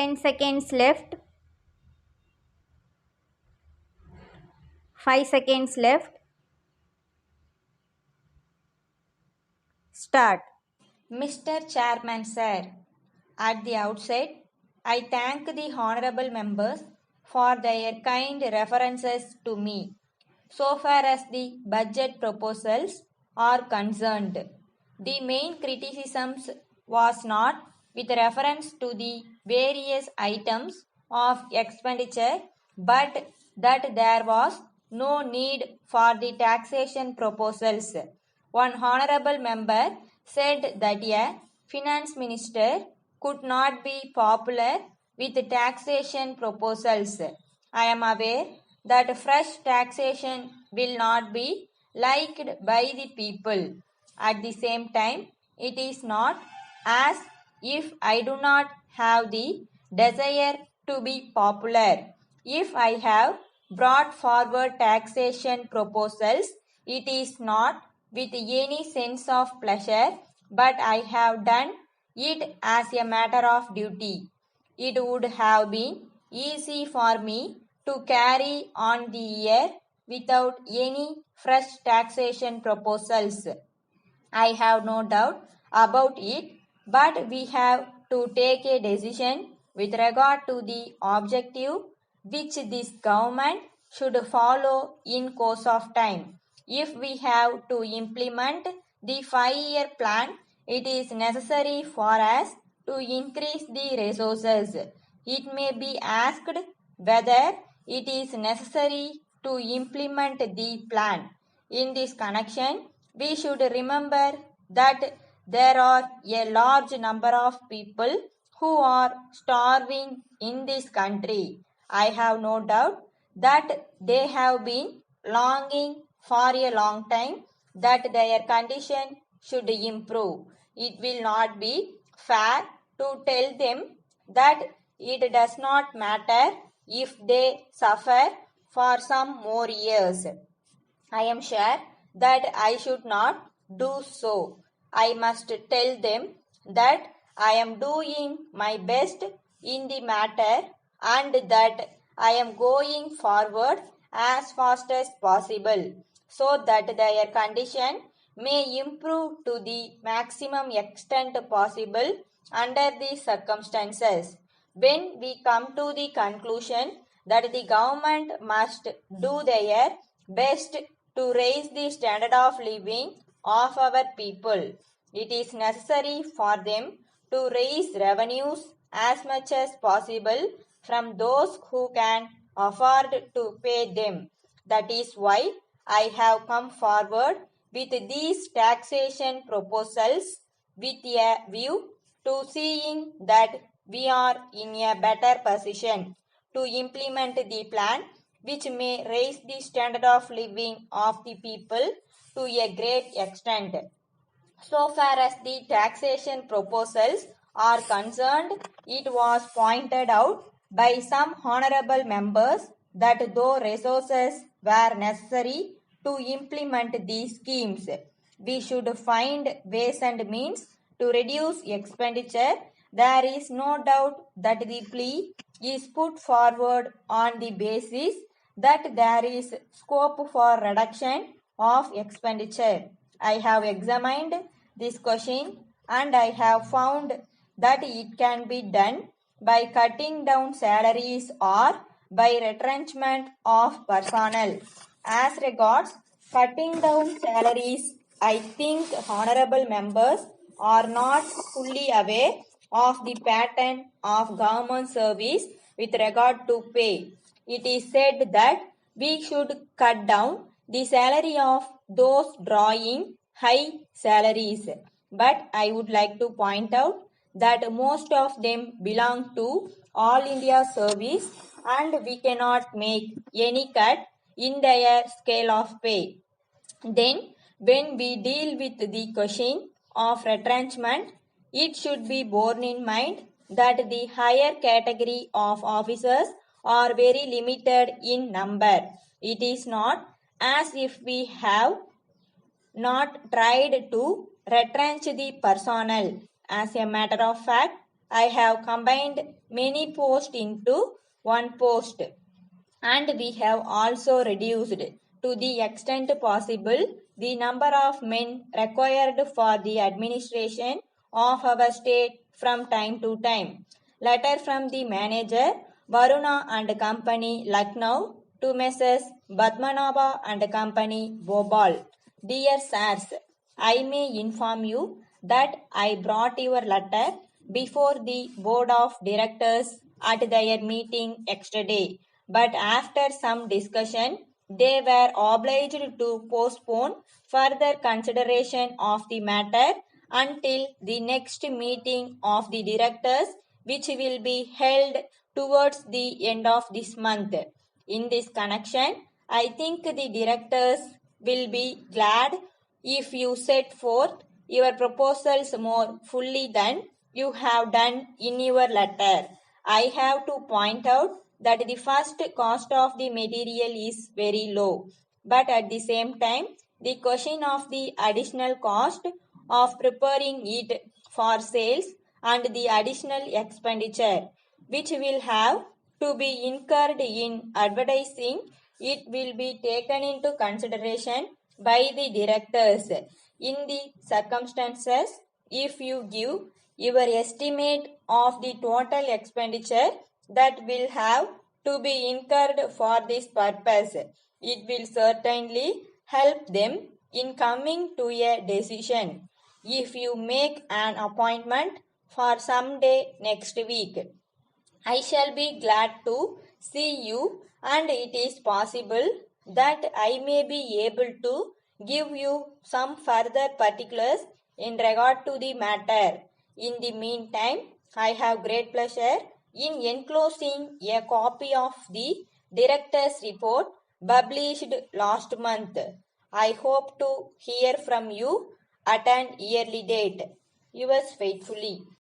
10 seconds left. 5 seconds left. Start. Mr. Chairman Sir, at the outset, I thank the honorable members for their kind references to me. So far as the budget proposals are concerned, the main criticisms was not with reference to the various items of expenditure, but that there was no need for the taxation proposals. One honorable member said that a finance minister could not be popular with taxation proposals. I am aware that fresh taxation will not be liked by the people. At the same time, it is not as if I do not have the desire to be popular. If I have brought forward taxation proposals, it is not with any sense of pleasure, but I have done it as a matter of duty. It would have been easy for me to carry on the year without any fresh taxation proposals. I have no doubt about it, but we have to take a decision with regard to the objective which this government should follow in course of time. If we have to implement the 5-year plan, it is necessary for us to increase the resources. It may be asked whether it is necessary to implement the plan. In this connection, we should remember that there are a large number of people who are starving in this country. I have no doubt that they have been longing for a long time that their condition should improve. It will not be fair to tell them that it does not matter if they suffer for some more years. I am sure that I should not do so. I must tell them that I am doing my best in the matter and that I am going forward as fast as possible so that their condition may improve to the maximum extent possible under the circumstances. When we come to the conclusion that the government must do their best to raise the standard of living of our people, it is necessary for them to raise revenues as much as possible from those who can afford to pay them. That is why I have come forward with these taxation proposals with a view to seeing that we are in a better position to implement the plan which may raise the standard of living of the people to a great extent. So far as the taxation proposals are concerned, it was pointed out by some honorable members that though resources were necessary to implement these schemes, we should find ways and means to reduce expenditure. There is no doubt that the plea is put forward on the basis that there is scope for reduction of expenditure. I have examined this question and I have found that it can be done by cutting down salaries or by retrenchment of personnel. As regards cutting down salaries, I think honorable members are not fully aware of the pattern of government service with regard to pay. It is said that we should cut down the salary of those drawing high salaries. But I would like to point out that most of them belong to All India service and we cannot make any cut in their scale of pay. Then, when we deal with the question of retrenchment, it should be borne in mind that the higher category of officers are very limited in number. It is not as if we have not tried to retrench the personnel. As a matter of fact, I have combined many posts into one post, and we have also reduced to the extent possible the number of men required for the administration of our state from time to time. Letter from the manager Varuna and Company, Lucknow, to Messrs. Badmanabha and Company, Bhopal. Dear sirs, I may inform you that I brought your letter before the board of directors at their meeting yesterday, but after some discussion, they were obliged to postpone further consideration of the matter until the next meeting of the directors, which will be held towards the end of this month. In this connection, I think the directors will be glad if you set forth your proposals more fully than you have done in your letter. I have to point out that the first cost of the material is very low, but at the same time, the question of the additional cost of preparing it for sales and the additional expenditure which will have to be incurred in advertising it will be taken into consideration by the directors. In the circumstances, if you give your estimate of the total expenditure that will have to be incurred for this purpose, it will certainly help them in coming to a decision. If you make an appointment for some day next week, I shall be glad to see you, and it is possible that I may be able to give you some further particulars in regard to the matter. In the meantime, I have great pleasure in enclosing a copy of the director's report published last month. I hope to hear from you at an early date. Yours faithfully.